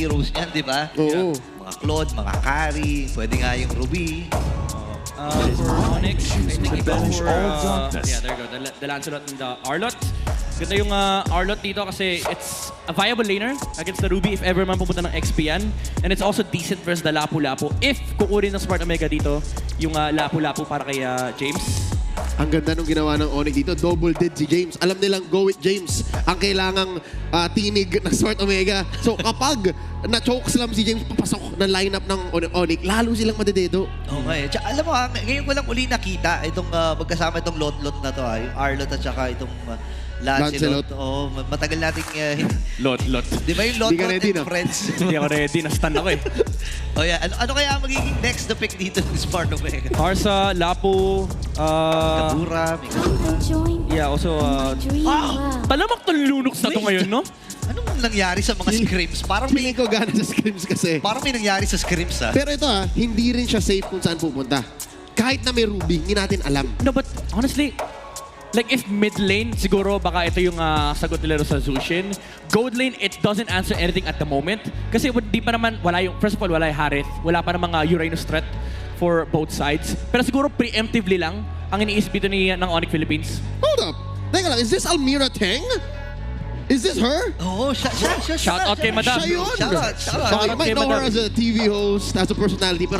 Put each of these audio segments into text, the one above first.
heroes niyan, di ba? Oo. Mga Claude, mga Carry, pwede nga yung Ruby. For Onyx, I think you go for, yeah, there you go, the Lancelot and the Arlott. Ganda yung Arlott dito kasi it's a viable laner against the Ruby if ever man pupunta ng XP yan. And it's also decent versus the Lapu-Lapu. If kukunin ng Smart Omega dito, yung Lapu-Lapu para kay James. Ang ganda nung ginawa ng Onyx dito. Double dead si James. Alam nilang go with James ang kailangang tinig ng Smart Omega. So kapag na-choke slam si James papasok ng lineup ng Onyx, lalo silang madededo. Okay. Tsaka, alam mo ngayon ko lang uli nakita itong magkasama itong lot-lot na to yung Arlott at saka itong Lancelot. Oh, matagal nating Lot. di ba yung Di ka lot-lot ready, and no? friends? Hindi ako ready, na-stun ako eh. Oh yeah, ano kaya magiging next na pick dito ng Smart Omega? Karsa, Lapu, Kabura, may Kabura. yeah, also, talamak tong Lunox na to ngayon, no? Anong nangyari sa mga scrims? Parang Feeling ko gana sa scrims kasi. Parang may nangyari sa scrims Pero ito hindi rin siya safe kung saan pupunta. Kahit na may Ruby, hindi natin alam. No, but honestly, like if mid lane, siguro baka ito yung sagot nila sa Zushin. Gold lane, it doesn't answer anything at the moment. Kasi di pa naman, first of all, wala yung Harith. Wala pa namang Uranus threat for both sides. Pero siguro preemptively lang ang iniisip dito ng Onyx Philippines. Hold up. Teka lang, is this Almira Teng? Is this her? Oo, siya. Shout out kay Madam. Siya yun. Shout out. So, I might know her as a TV host, as a personality, but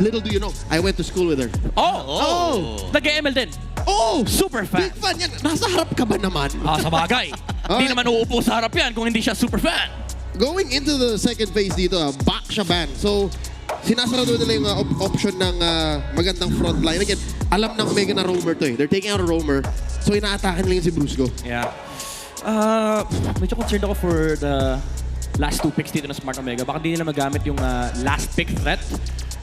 little do you know, I went to school with her. Oh! Nag-ML din. Oh! Super fan. Big fan yan. Nasa harap ka ba naman? Sa bagay. Hindi naman uupo sa harap yan kung hindi siya super fan. Going into the second phase dito, back siya ban. So, sinasarado nila yung option ng magandang front line. Again, alam ng Omega na roamer to eh. They're taking out a roamer. So, inaatakan nila yung si Brusco. Yeah. Medyo concerned ako for the last two picks dito ng Smart Omega. Baka di nila magamit yung last pick threat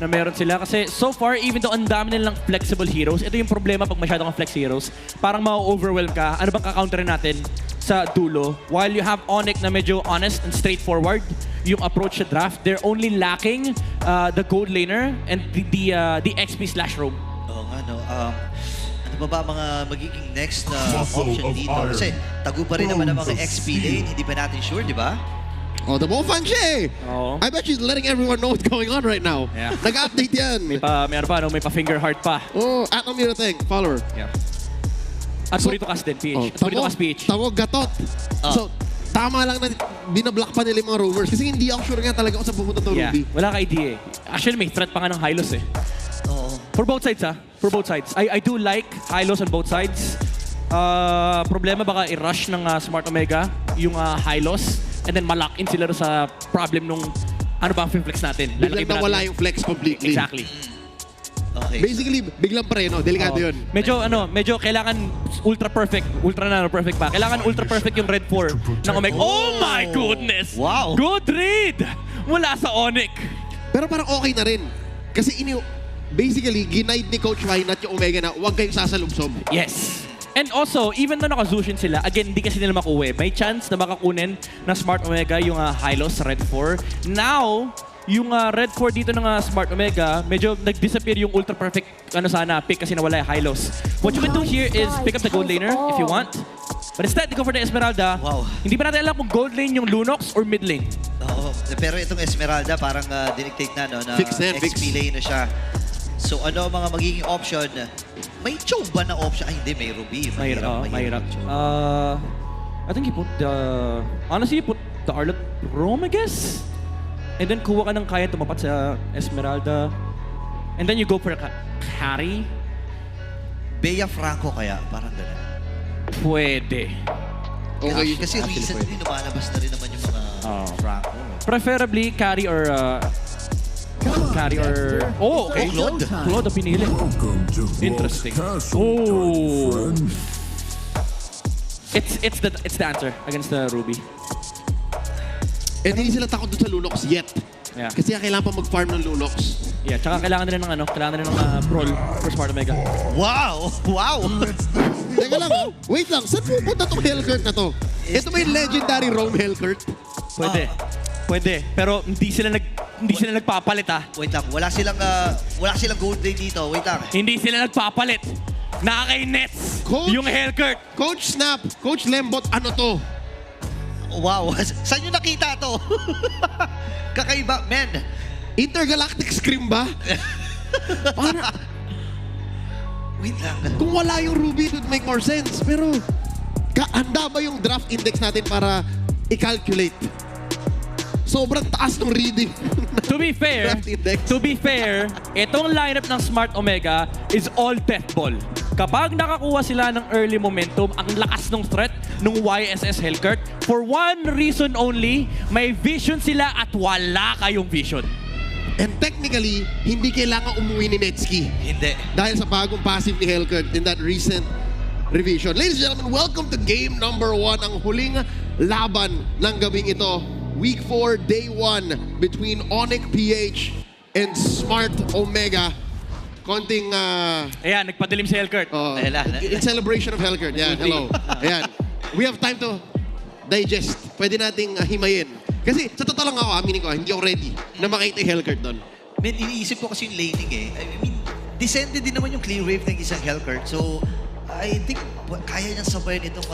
na meron sila. Kasi so far, even though ang dami nilang flexible heroes, ito yung problema pag masyado kang flex heroes. Parang ma-overwhelm ka. Ano bang kakounterin natin sa dulo? While you have Onyx na medyo honest and straightforward, yung approach sa draft, they're only lacking the gold laner and the XP/roam. Oo nga, no. Ano ba mga magiging next na option dito? Kasi tago pa rin naman ang mga XP lane. Hindi pa natin sure, di ba? Oh, the fan siya eh. Oo. I bet she's letting everyone know what's going on right now. Yeah. Nag-update yan. May pa finger heart pa. Oh, at Almira Teng, follower. Yeah. At Purito Cas din, PH. At Purito Cas, PH. Tamo, gatot. So, tama lang na binablock pa nila yung mga rumors kasi hindi ako sure nga talaga kung saan pupunta to Yeah. Ruby. Wala ka idea eh. Actually, may threat pa nga ng Hylos eh. Oo. For both sides For both sides. I do like Hylos on both sides. Problema baka i-rush ng Smart Omega yung Hylos and then ma-lock in sila sa problem nung ano ba ang flex natin. Biglang nawala yung flex completely. Exactly. Okay. Basically, biglang preno. Delikado yun. Medyo kailangan ultra perfect pa. Kailangan ultra perfect yung Red 4 ng Omega. Oh my goodness! Wow! Good read! Mula sa Onyx. Pero parang okay na rin. Kasi basically, ginaid ni Coach Wynat yung Omega na huwag kayong sasalubsob. Yes. And also, even though naka-Zushin sila, again, hindi kasi nila makuwi. May chance na makakunin na Smart Omega yung Hylos Red 4. Now, yung Red 4 dito ng Smart Omega, medyo nag-disappear yung ultra perfect pick kasi nawala yung Hylos. What you can do here is pick up the gold laner if you want. But instead, go for the Esmeralda. Wow. Hindi pa natin alam kung gold lane yung Lunox or mid lane. Oo. Pero itong Esmeralda parang dinictate na, no? Na Fix na yan, XP lane na siya. So ano ang mga magiging option? May Chow ba na option? Ay, hindi. May Ruby. Mahirap. I think he put the... Honestly, he put the Arlott Rome, I guess? And then kuha ka ng kaya tumapat sa Esmeralda. And then you go for a carry. Bea Franco kaya? Parang ganun. Pwede. Okay. Kasi recently lumalabas na rin naman yung mga Franco. Preferably carry or... Oh, okay. Claude. Claude ang pinili. Interesting. Oh. It's the answer against the Ruby. And hindi sila takot doon sa Lunox yet. Yeah. Kasi kailangan pa mag-farm ng Lunox. Yeah, tsaka kailangan nila ng brawl for Smart Omega. Wow! Wow! Teka lang wait lang, saan pupunta tong Hellcurt na to? Ito ba yung legendary Rome Hellcurt? Pwede. Pero hindi sila nagpapalit Wait lang, wala silang gold lane dito. Wait lang. Hindi sila nagpapalit. Nakakay-nets yung Hellcurt. Coach Snap, Coach Lembot, ano to? Wow, saan nyo nakita to? Kakaiba, men. Intergalactic Scream ba? Para, Wait lang. kung wala yung Ruby, it would make more sense. Pero, handa ba yung draft index natin para i-calculate? Sobrang taas ng reading. To be fair, itong lineup ng Smart Omega is all death ball. Kapag nakakuha sila ng early momentum, ang lakas ng threat ng YSS Hellcurt, for one reason only, may vision sila at wala kayong vision. And technically, hindi kailangan umuwi ni Netsuki. Hindi. Dahil sa bagong passive ni Hellcurt in that recent revision. Ladies and gentlemen, welcome to game number 1, ang huling laban ng gabing ito. Week 4, day 1 between Onyx PH and Smart Omega. Konting, Ayan, nagpadilim si Hellcurt. in celebration of Hellcurt. Yan, hello. Ayan. We have time to digest. Pwede nating himayin. Kasi sa totoo lang ako, aminin ko, hindi ako ready na makita yung Hellcurt doon. Men, iniisip ko kasi yung laning eh. I mean, descended din naman yung clear wave ng isang Hellcurt. So, I think kaya niyang sabayan itong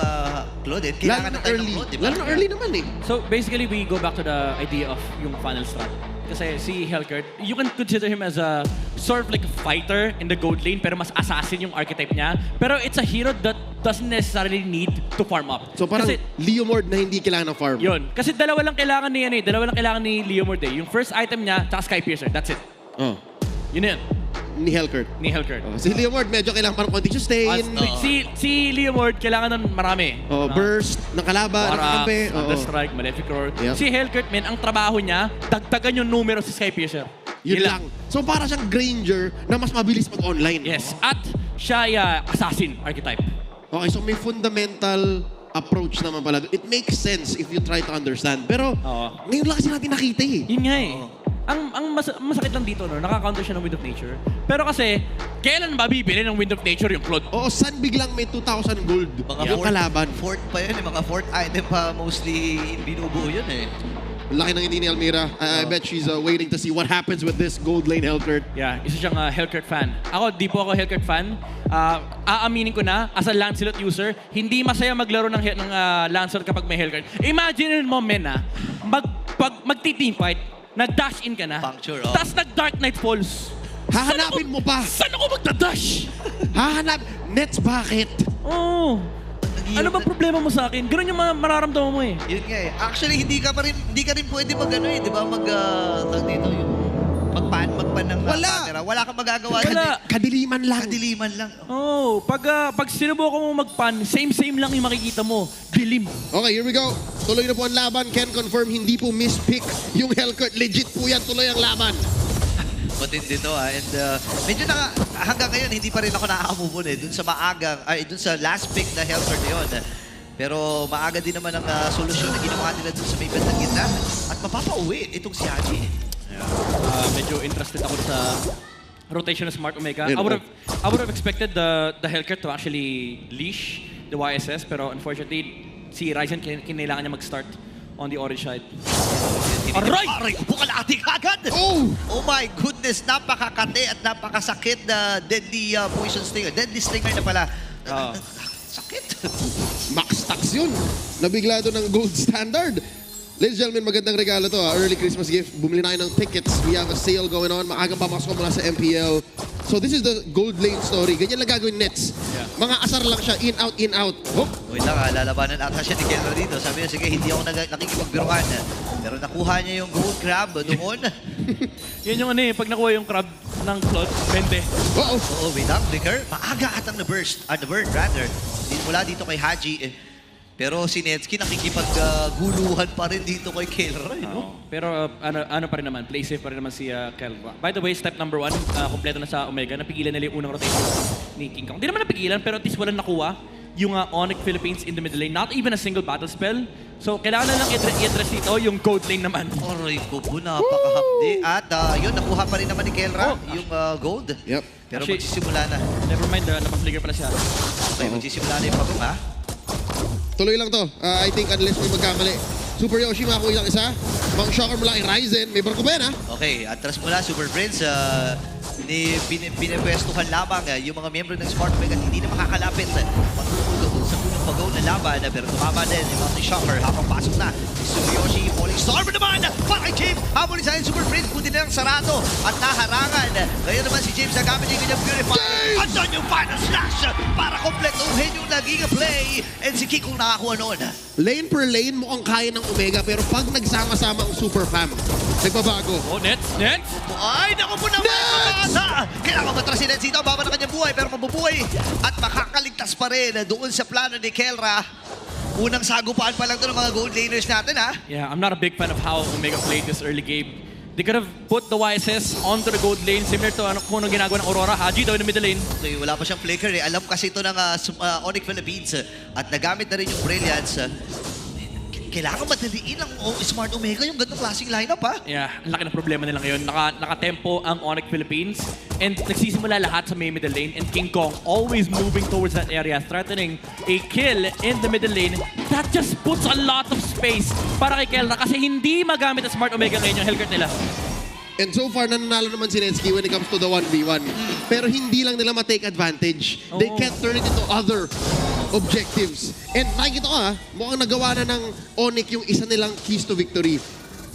Claudette. Kailangan na tayo ng Claude, di ba? Lalo na early naman eh. So basically, we go back to the idea of yung final strat. Kasi si Hellcurt, you can consider him as a sort of like a fighter in the gold lane, pero mas assassin yung archetype niya. Pero it's a hero that doesn't necessarily need to farm up. So parang Leomord na hindi kailangan ng farm. Yun. Kasi dalawa lang kailangan ni Leomord eh. Yung first item niya, tsaka Sky Piercer. That's it. Oh. Yun na yun. Ni Hellcurt. Ni Hellcurt. Si Leomord, medyo kailangan parang konting sustain. Si Leomord, kailangan ng marami. Burst ng kalaban, ng kakampi. Strike, Maleficor. Yep. Si Hellcurt, men, ang trabaho niya, dagdagan yung numero sa Sky Piercer. Yun lang. So para siyang Granger na mas mabilis pag-online. Yes. At siya ay assassin archetype. Okay, so may fundamental approach naman pala. It makes sense if you try to understand. Pero ngayon lang kasi natin nakita eh. Yun nga eh. Ang masakit lang dito, no? Nakaka-counter siya ng Wind of Nature. Pero kasi, kailan ba bibili ng Wind of Nature yung Claude? Oo, saan biglang may 2,000 gold yung kalaban? Fourth pa yun eh. Mga fourth item pa mostly binubuo yun eh. Laki ng hindi ni Almira. I bet she's waiting to see what happens with this gold lane Hellcurt. Yeah, isa siyang Hellcurt fan. Ako, di po ako Hellcurt fan. Aaminin ko na, as a Lancelot user, hindi masaya maglaro ng Lancelot kapag may Hellcurt. Imagine mo, men, magti-team fight, nag-dash in ka na, Puncture, tapos nag-Dark Knight Falls. Hahanapin mo pa. Saan ako magda-dash? Nets, bakit? Oo. Ano ba problema mo sa akin? Ganun yung mararamdaman mo eh. Yun nga eh. Actually, hindi ka rin pwede mag-ano eh, di ba? Tawag dito yung magpan ng camera. Wala kang magagawa. Wala. Kadiliman lang. Kadiliman lang. Oh, pag sinubukan mo magpan, same lang yung makikita mo. Dilim. Okay, here we go. Tuloy na po ang laban. Can confirm, hindi po mispick yung Hellcurt. Legit po yan. Tuloy ang laban. Matindi to and medyo hanggang ngayon hindi pa rin ako nakaka-move on eh. Dun sa last pick na Hellcurt yun. Pero maaga din naman ang solusyon na ginawa nila dun sa may bandang gitna. At mapapauwi itong si Haji. Medyo interested ako sa rotation ng Smart Omega. I would have expected the Hellcurt to actually leash the YSS, pero unfortunately, si Ryzen kinailangan niya mag-start on the orange side. Aray! Bukalati kagad! Oh! Oh my goodness! Napakakate at napakasakit na deadly poison stinger. Deadly stinger na pala. Sakit! Max tax yun. Nabigla doon ng gold standard. Ladies and gentlemen, magandang regalo to. Early Christmas gift. Bumili na kayo ng tickets. We have a sale going on. Maagang papasok mula sa MPL. So this is the gold lane story. Ganyan lang gagawin Nets. Yeah. Mga asar lang siya. In, out, in, out. Hop! Wait lang, lalabanan ata siya ni Kelro dito. Sabi niya, sige, hindi ako nakikipagbiruan. Pero nakuha niya yung gold crab doon. Yan yung pag nakuha yung crab ng Claude, bende. Uh-oh! Oo, wait lang, Flicker. Maaga atang na-burst. Na-burn, rather. Mula dito kay Haji. Pero si Netsky nakikipag-guluhan pa rin dito kay Kelro. No? Pero ano pa rin naman, play safe pa rin naman si Kelro. By the way, step number 1, kompleto na sa Omega. Napigilan nila yung unang rotation ni King Kong. Hindi naman napigilan, pero at least walang nakuha yung Onyx Philippines in the middle lane. Not even a single battle spell. So, kailangan na lang i-address dito yung gold lane naman. Aray ko po, napakahapdi. At yun, nakuha pa rin naman ni Kelra yung gold. Yep. Pero Actually, magsisimula na. Never mind, napag-flicker pala siya. Okay, magsisimula na yung pabong, ha? Tuloy lang to. I think unless may magkamali. Super Yoshi, makakuha lang isa. Mang shocker mula kay Ryzen. May barko ba yan, ha? Okay, atras mula, Super Prince. Pinipwestuhan lamang yung mga miyembro ng Smart Omega at hindi na makakalapit. Patutulo sa punong Pagong na laban, pero tumama din yung Mountain Shocker. Habang pasok na, si Tsukuyoshi, Falling Storm naman para kay James. Habang isa yung Super Prince, buti nilang sarado at naharangan. Ngayon naman si James nagamit yung kanyang Purifier. At doon yung Final Slash para kompletuhin yung naging play. And si Kiko nakakuha noon. Lane per lane mukhang kaya ng Omega, pero pag nagsama-sama ang Super Fam, nagbabago. Oh, Nets! Ay, naku po naman mga ata! Kailangan matrasin na dito, baba na kanyang buhay, pero mabubuhay at makakaligtas pa rin doon sa plano ni Kelra. Unang sagupaan pa lang doon ng mga gold laners natin, ha? Yeah, I'm not a big fan of how Omega played this early game. They could have put the YSS onto the gold lane, similar to kung ano ginagawa ng Aurora. Haji daw in the middle lane. Okay, wala pa siyang flicker eh. Alam kasi ito ng Onyx Philippines at nagamit na rin yung Brilliance. Kailangan madaliin ang Smart Omega yung gandang klaseng lineup, ha? Yeah, ang laki ng problema nila ngayon. Naka-tempo ang Onyx Philippines and nagsisimula lahat sa may middle lane and King Kong always moving towards that area, threatening a kill in the middle lane. That just puts a lot of space para kay Kelra kasi hindi magamit ang Smart Omega ngayon yung Hellcurt nila. And so far, nananalo naman si Netsky when it comes to the 1v1. Pero hindi lang nila ma-take advantage. They can't turn it into other objectives. And nakikita ko mukhang nagawa na ng Onyx yung isa nilang keys to victory.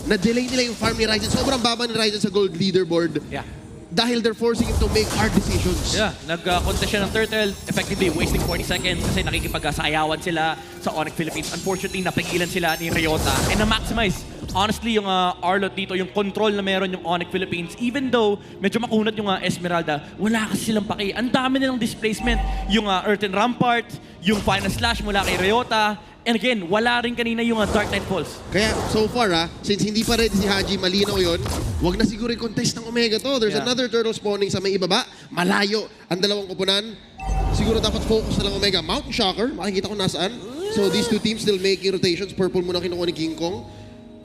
Na-delay nila yung farm ni Ryzen. Sobrang baba ni Ryzen sa gold leaderboard. Yeah. Dahil they're forcing him to make hard decisions. Yeah, nag-contest siya ng Turtle, effectively wasting 40 seconds kasi nakikipag-sayawan sila sa Onyx Philippines. Unfortunately, napigilan sila ni Ryota and na-maximize. Honestly, yung Arlot dito, yung control na meron yung Onyx Philippines, even though medyo makunat yung Esmeralda, wala kasi silang paki. Ang dami nilang displacement. Yung Earthen Rampart, yung Final Slash mula kay Ryota, and again, wala rin kanina yung Dark Knight Falls. Kaya so far since hindi pa ready si Haji, malinaw yun, wag na siguro yung contest ng Omega to. There's another turtle spawning sa may ibaba. Malayo ang dalawang kupunan. Siguro dapat focus na lang Omega. Mountain Shocker, makikita ko nasaan. So these two teams still making rotations. Purple muna kinuha ni King Kong.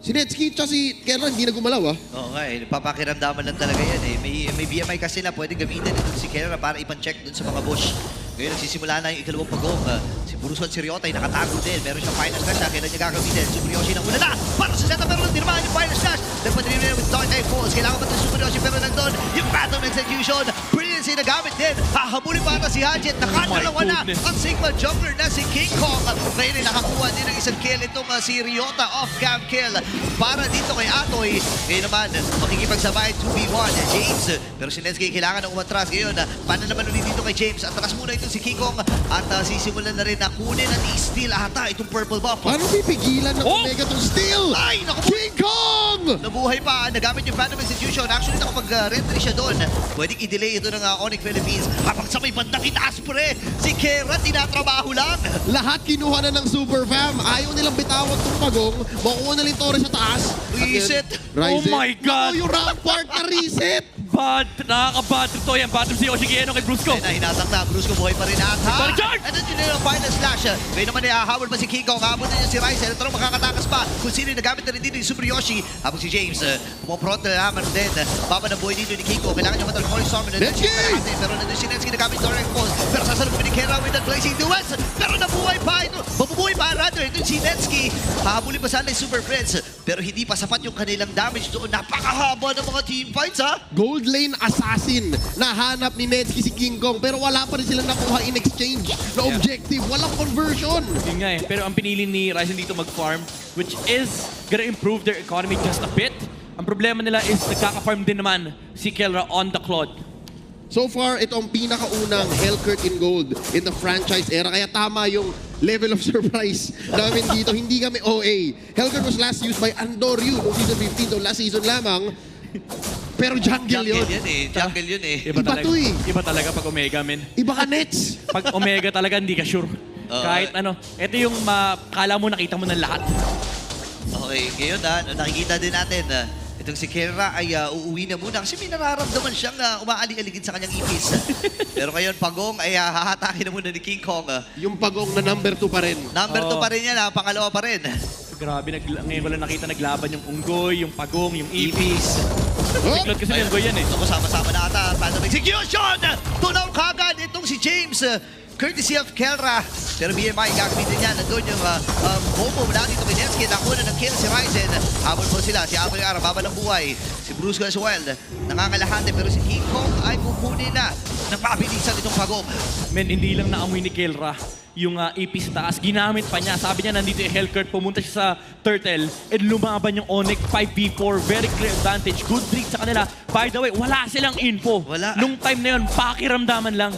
Si Netsky at si Kelra hindi na gumalaw Oo nga eh, papakiramdaman lang talaga yan eh. May BMI kasi na pwede gamitin ito si Kelra para ipan-check dun sa mga bush. Ngayon nagsisimula na yung ikalawang pagong. Si Buruso at si Ryota ay nakatago din. Meron siyang final slash kailan niya gagamitin. Super Yoshi na una na para sa setup pero nagdirmaan yung final slash. Nagpadali na with Dark Knight Falls. Kailangan ba ito Super Yoshi pero nandun yung pattern execution. Brilliance ay nagamit din. Hahabulin para si Haji at nakadalawa na ang Sigma Juggler na si King Kong. Ngayon ay nakakuha din ng isang kill itong si Ryota off-cam kill para dito kay Atoy. Ngayon naman, makikipagsabay 2v1 James. Pero si Netsky kailangan ng umatras ngayon. Paano naman ulit dito kay James? Atras muna ito si King Kong at sisimulan na rin na kunin at i-steal ata itong purple buff. Paano pipigilan ng Omega tong steal? Ay, naku po! King Kong! Nabuhay pa, nagamit yung Phantom Execution. Actually, nakapag-rentry siya doon. Pwedeng i-delay ito ng Onyx Philippines. Habang sa may bandang itaas pre, si Kera tinatrabaho lang. Lahat kinuha na ng Super Fam. Ayaw nilang bitawan tong pagong. Makuha na rin Torres sa taas. Reset. Oh my God! Naku, yung Rampart na reset! Bad, nakaka-bad trip to yan. Bottom si Yoshigeno kay Brusco. Ayun na, hinatak na. Brusco buhay pa rin ata. Balik charge! And then yun yung final slash. Ngayon naman ay hahawal pa si King Kong. Habol na niya si Ryzen. Ito makakatakas pa. Kung sino yung nagamit na rin dito yung Super Yoshi. Habang si James, pumapronto na naman din. Baba na buhay dito ni King Kong. Kailangan niya matal Falling Storm. Netsky! Pero nandun si Netsky nagamit Dark Falls. Pero sasalubin ni Kera with that blazing duets. Pero nabuhay pa ito. Mabubuhay pa rather. Ito si Netsky. Hahabulin pa sana yung Super Friends. Pero hindi pa sapat yung kanilang damage doon. Napakahaba ng mga team fights ha. Gold Lane Assassin. Nahanap ni Netsky si King Kong pero wala pa rin silang nakuha in exchange na objective. Walang conversion. Yun nga eh. Pero ang pinili ni Ryzen dito mag-farm, which is gonna improve their economy just a bit. Ang problema nila is nagkaka-farm din naman si Kelra on the Claude. So far, ito ang pinakaunang Hellcurt in gold in the franchise era. Kaya tama yung level of surprise namin dito. Hindi kami OA. Hellcurt was last used by Andoryu noong season 15. So last season lamang. Pero jungle yun. Jungle yun eh. Iba to eh. Iba talaga pag Omega, men. Iba ka Nets. Pag Omega talaga, hindi ka sure. Kahit ano. Ito yung kala mo, nakita mo ng lahat. Okay, ngayon nakikita din natin itong si Kera ay uuwi na muna kasi may nararamdaman siyang umaalig-aligid sa kanyang ipis. Pero ngayon, Pagong ay hahatakin na muna ni King Kong. Yung Pagong na number 2 pa rin. Number 2 pa rin yan, pangalawa pa rin. Grabe, ngayon ko lang nakita naglaban yung Unggoy, yung Pagong, yung Ipis. Oh! Siklot kasi yung Unggoy yan eh. Ito kasama-sama na ata. Phantom Execution! Tunaw kagad itong si James. courtesy of Kelra. Pero BMI gagamitin niya. Nandun yung combo mula dito kay Netsky. Nakuha ng kill si Ryzen. Habol po sila. Si Apoy Ara, baba ng buhay. Si Brusco as well. Nangangalahante pero si King Kong ay kukunin na ng mabilisan itong pagong. Men, hindi lang naamoy ni Kelra yung AP sa taas. Ginamit pa niya. Sabi niya, nandito yung Hellcurt. Pumunta siya sa Turtle. And lumaban yung Onyx 5v4. Very clear advantage. Good read sa kanila. By the way, wala silang info. Wala. Nung time na yun, pakiramdaman lang.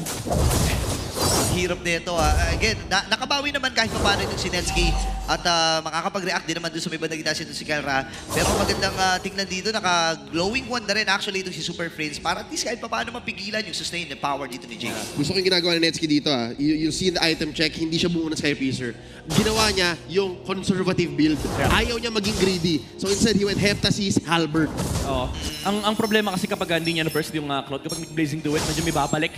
Hirap nito. Again, nakabawi naman kahit paano itong si Netsky. At makakapag-react din naman doon sa may bandang ginasya doon si Kelra. Pero magandang tingnan dito, naka-glowing one na rin actually itong si Super Prince para at least kahit paano mapigilan yung sustain and power dito ni James. Gusto ko yung ginagawa ni Netsky dito. You'll see in the item check, hindi siya bumuo ng Skypiercer. Ginawa niya yung conservative build. Ayaw niya maging greedy. So instead, he went Heptasis, Halberd. Oo. Ang problema kasi kapag hindi niya na-burst yung Cloud, kapag Blazing Duet, medyo may babalik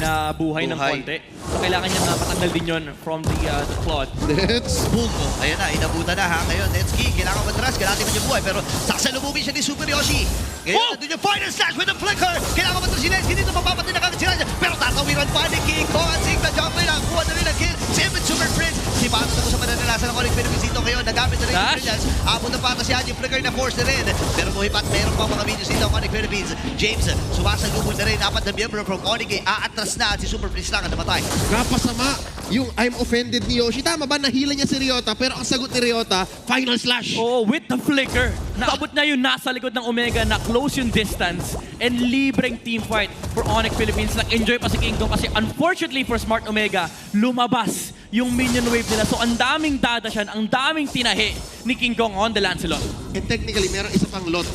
na buhay ng konti. So kailangan niya matanggal din yun from the Cloud. Let's Boom! Ayan na, inabutan na ha. Ngayon, Netsky, kailangan matras, kailangan man yung buhay. Pero sasalubungin siya ni Super Yoshi. Ngayon, nandun yung final slash with the flicker. Kailangan matras si Netsky dito, mapapatid na kagad si Raja. Pero tatawiran pa ni King Kong at Sigma Jumper na. Kuha na rin ang kill. Same with Super Prince. Si Pato na po sa mananalasan ng Onyx Philippines dito. Ngayon, nagamit na rin yung brilliance. Abot na patas yan, yung flicker na force na rin. Pero buhipat, meron pa mga videos dito ang Onyx Philippines. James, sumasalubong na rin. Apat na miyembro from Onyx. Aatras na at si Super Prince lang ang namatay. napasama yung I'm offended ni Yoshi. Tama ba? Nahila niya si Ryota, pero ang sagot ni Ryota, final slash. Oo, with the flicker. Naabot na yung nasa likod ng Omega na close yung distance and libreng team fight for Onyx Philippines. Nag-enjoy pa si King Kong kasi unfortunately for Smart Omega, lumabas yung minion wave nila. So ang daming dadasyan, ang daming tinahi ni King Kong on the Lancelot. And technically, meron isa pang lot.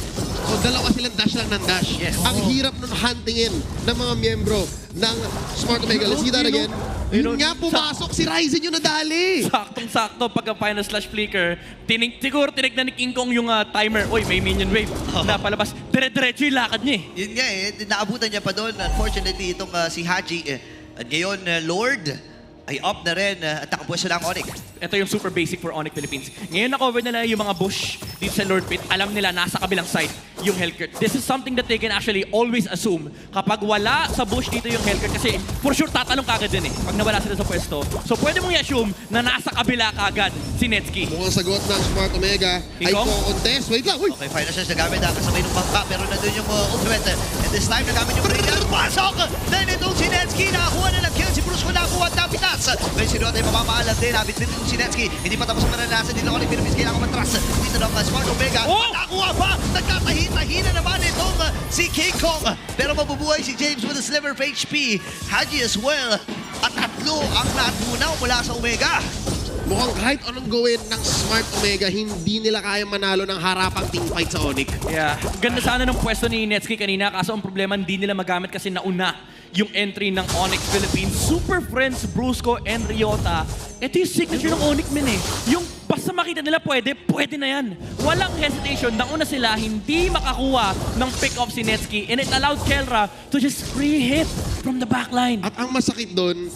So dalawa silang dash lang ng dash. Yes. Ang hirap nun huntingin ng mga miyembro ng Smart Omega. Let's see that again. Yun nga, pumasok si Ryzen yung nadali. Saktong-sakto pagka final slash flicker, siguro tinignan ni King Kong yung timer. Oy, may minion wave na palabas. Dire-diretso yung lakad niya eh. Yun nga naabutan niya pa doon. Unfortunately, itong si Haji. At ngayon, Lord ay up na rin at nakapwesto na ang Onyx. Ito yung super basic for Onyx Philippines. Ngayon na-cover nila yung mga bush dito sa Lord Pit. Alam nila nasa kabilang side yung Hellcurt. This is something that they can actually always assume. Kapag wala sa bush dito yung Hellcurt, kasi for sure tatalong kagad din eh. Pag nawala sila sa pwesto. So pwede mong i-assume na nasa kabila kagad si Netsky. Mukhang sagot ng Smart Omega ay King Kong? contest. Wait lang, uy! Okay, final shots nagamit kasabay ng bangka pero nandun yung ultimate. And this time nagamit yung brilliant. Pasok! Then itong si Netsky nakakuha na ng kill. Si Bruce ko nakuha at napitas. Ngayon si Ryota ay mamamaalam din. Habit din itong si Netsky. Hindi pa tapos ang mananasan dito ng Philippines. Kailangan matras. Dito ng Smart Omega. Oh! Nakakuha pa! Nagkatahi-tahi na naman itong si King Kong. Pero mabubuhay si James with a sliver of HP. Haji as well. At tatlo ang natunaw mula sa Omega. Mukhang kahit anong gawin ng Smart Omega, hindi nila kaya manalo ng harapang teamfight sa Onyx. Yeah. Ganda sana ng pwesto ni Netsky kanina. Kaso ang problema, hindi nila magamit kasi nauna yung entry ng Onyx Philippines. Super Friends, Brusco, and Ryota. Ito yung signature ng Onyx men eh. Yung basta makita nila pwede na yan. Walang hesitation. Nauna sila, hindi makakuha ng pick-off si Netsky. And it allowed Kelra to just free hit from the backline. At ang masakit doon,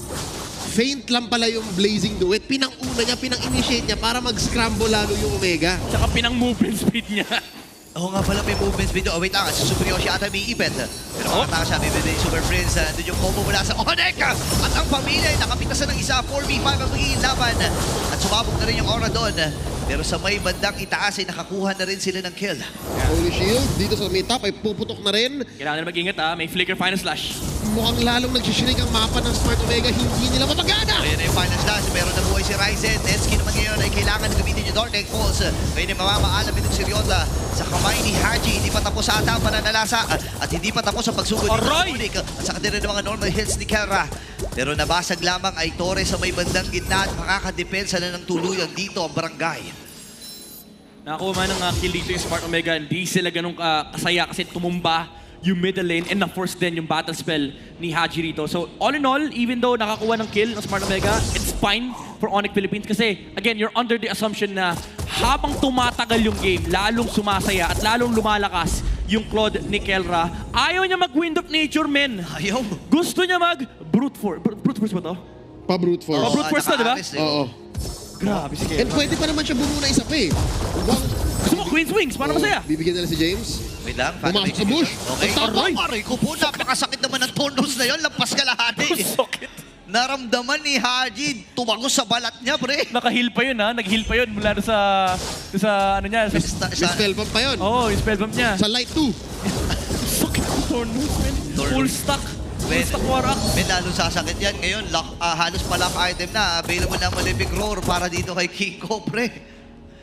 faint lang pala yung Blazing Duet. Pinang-una niya, pinang-initiate niya para mag-scramble lalo yung Omega. Tsaka pinang-movement speed niya. Oo nga pala, may movement video. Oh, wait lang, si Super Yoshi ata may ipit. Pero makataka siya, bibili yung Super Prince. Doon yung combo mula sa Onyx. At ang pamilya ay nakapitasan ng isa. 4v5 ang magiging laban. At sumabog na rin yung aura doon. Pero sa may bandang itaas ay nakakuha na rin sila ng kill. Holy Shield, dito sa may top ay puputok na rin. Kailangan na mag-ingat may flicker final slash. Mukhang lalong nagsishinig ang mapa ng Smart Omega, hindi nila mapagana. Ayan na yung final slash. Meron na buhay si Ryzen. Netsky naman ngayon ay kailangan na gamitin yung Dark Egg Falls. Ngayon ay mamamaalam itong si Ryota sa kamay ni Haji. Hindi pa tapos ata ang pananalasa. At hindi pa tapos ang pagsugod dito ng Onyx. At sa kanila ng mga normal hits ni Kelra. Pero nabasag lamang ay Torres sa may bandang gitna at makakadepensa na ng tuluyan dito ang barangay. Nakakuha man ng kill dito yung Smart Omega. Hindi sila ganun kasaya kasi tumumba yung middle lane and na-force din yung battle spell ni Haji rito. So all in all, even though nakakuha ng kill ng Smart Omega, it's fine for Onyx Philippines kasi again, you're under the assumption na habang tumatagal yung game, lalong sumasaya at lalong lumalakas yung Claude ni Kelra. Ayaw niya mag-Wind of Nature, men. Ayaw. Gusto niya mag-Brute Force. Brute Force ba to? Pa-brute force. brute force na, di ba? Oo. Grabe si And Kelra. pwede pa naman siya bumuo na isa pa eh. Gusto mo Queen's Wings, para masaya. Bibigyan nila si James. Wait lang. Pumasok sa bush. Okay. Aray! Aray ko po, napakasakit naman ng tornos na yun. Lampas kalahati. Sakit. naramdaman ni Haji, tumago sa balat niya, pre. Naka-heal pa yun, ha? Nag-heal pa yun mula doon sa ano niya. Spell bomb pa yun. Oo, yung spell bomb niya. Sa light 2. Sakit ng Tornus, man. Tornus. Full stack. Full stack Warak. May lalo sasakit yan. Ngayon, halos pa lock item na. Available na Malefic Roar para dito kay King Ko, pre.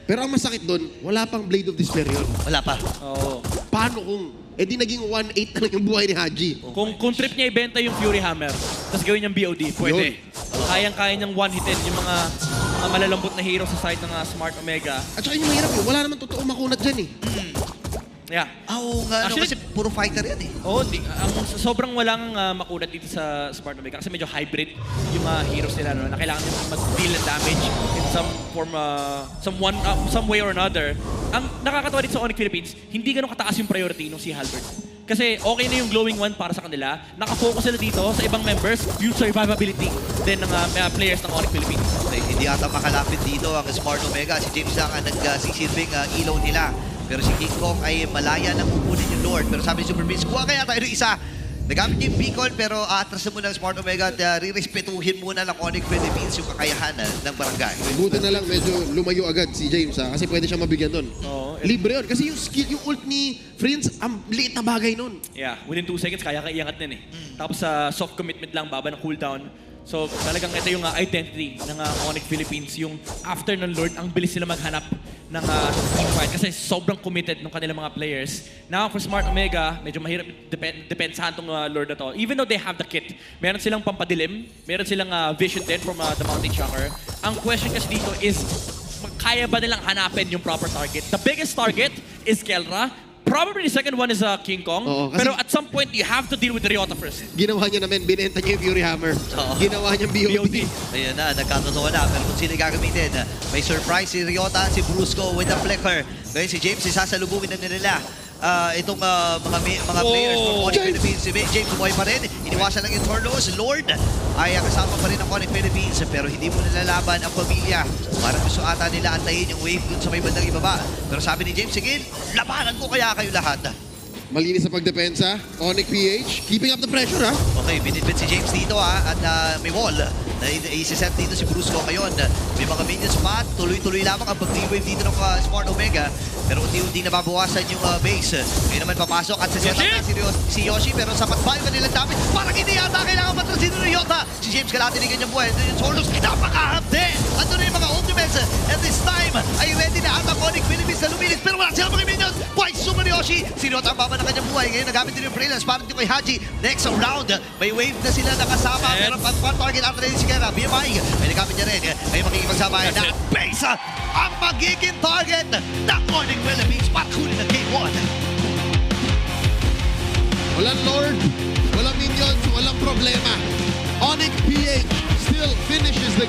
Pero ang masakit doon, wala pang Blade of Despair yun. Wala pa. Oo. Paano kung, di naging 1-8 na lang yung buhay ni Haji? Kung trip niya ibenta yung Fury Hammer, tapos gawin niyang BOD, pwede. Kayang-kaya niyang one-hitin yung mga malalambot na hero sa side ng Smart Omega. At saka yung mahirap yun, wala naman totoo makunat dyan eh. Yeah. Oo nga, Actually, kasi puro fighter yan eh. Oo, sobrang walang makulat dito sa Smart Omega kasi medyo hybrid yung heroes nila no, na kailangan nila mag-deal ng damage in some form, some way or another. Ang nakakatawa dito sa Onyx Philippines, hindi ganun kataas yung priority nung si Halbert. Kasi okay na yung glowing one para sa kanila, nakafocus sila dito sa ibang members, yung survivability din ng players ng Onyx Philippines. Okay, hindi ata makalapit dito ang Smart Omega. Si James lang ang nagsisilbing ilaw nila. Pero si King Kong ay malaya nang kukunin yung Lord. Pero sabi ni Super Prince, kuha kaya tayo ng isa. Nagamit niya yung beacon pero atras na muna ng Smart Omega at rirespetuhin muna ng Onyx Philippines yung kakayahan ng barangay. Buti na lang medyo lumayo agad si James kasi pwede siya mabigyan doon. Oo. Libre yun. Kasi yung skill, yung ult ni Prince, ang liit na bagay nun. Yeah, within 2 seconds kaya iangat nun eh. Tapos sa soft commitment lang, baba ng cooldown. So talagang ito yung identity ng Onyx Philippines. Yung after ng Lord, ang bilis nila maghanap ng teamfight kasi sobrang committed ng kanilang mga players. Now for Smart Omega, medyo mahirap depensahan tong Lord na to. Even though they have the kit, meron silang pampadilim, meron silang vision din from the Mountain Shocker. Ang question kasi dito is, kaya ba nilang hanapin yung proper target? The biggest target is Kelra. Probably the second one is King Kong. Oo, kasi- pero at some point, you have to deal with Ryota first. Ginawa niya naman, binenta niya yung Fury Hammer. Oo. Ginawa niya BOD. Ayun na, nagkatotoo na. Pero kung sila gagamitin, may surprise si Ryota, si Brusco with the flicker. Ngayon si James, isasalubungin na nila. Itong mga players from Onyx Philippines. Si James buhay pa rin. Iniwasan lang yung Tornos. Lord ay kasama pa rin ng Onyx Philippines. Pero hindi mo nilalaban ang pamilya. Parang gusto ata nila antayin yung wave dun sa may bandang ibaba. Pero sabi ni James, sige, labanan ko kaya kayo lahat. Malinis sa pagdepensa. Onyx PH, keeping up the pressure ha. Okay, binitbit si James dito at may wall na isi-set dito si Brusco ngayon. May mga minions pa, tuloy-tuloy lamang ang pag-wave dito ng Smart Omega. Pero unti-unti nababawasan yung base. Ngayon naman papasok at set up na si Yoshi pero sapat ba yung kanilang damage? Parang hindi yata kailangan patrasin ni Ryota. Si James kalati ni kanyang buhay. Ito yung Solus, napakahapde! Ando na yung mga ultimates. At this time ay ready na ata Onyx Philippines na lumilis pero wala silang mga minions. Buhay sumo ni Yoshi. Si Ryota ang baba ng kanyang buhay. Ngayon nagamit din yung Freelance para dito kay Haji. Next round, may wave na sila nakasama. Pero pang-target after na si Kera. BMI, may nagamit niya rin. Ngayon makikipagsama na base ang magiging target ng Onyx Philippines para kunin ang Game 1. Walang Lord, walang minions, walang problema. Onyx PH still finishes the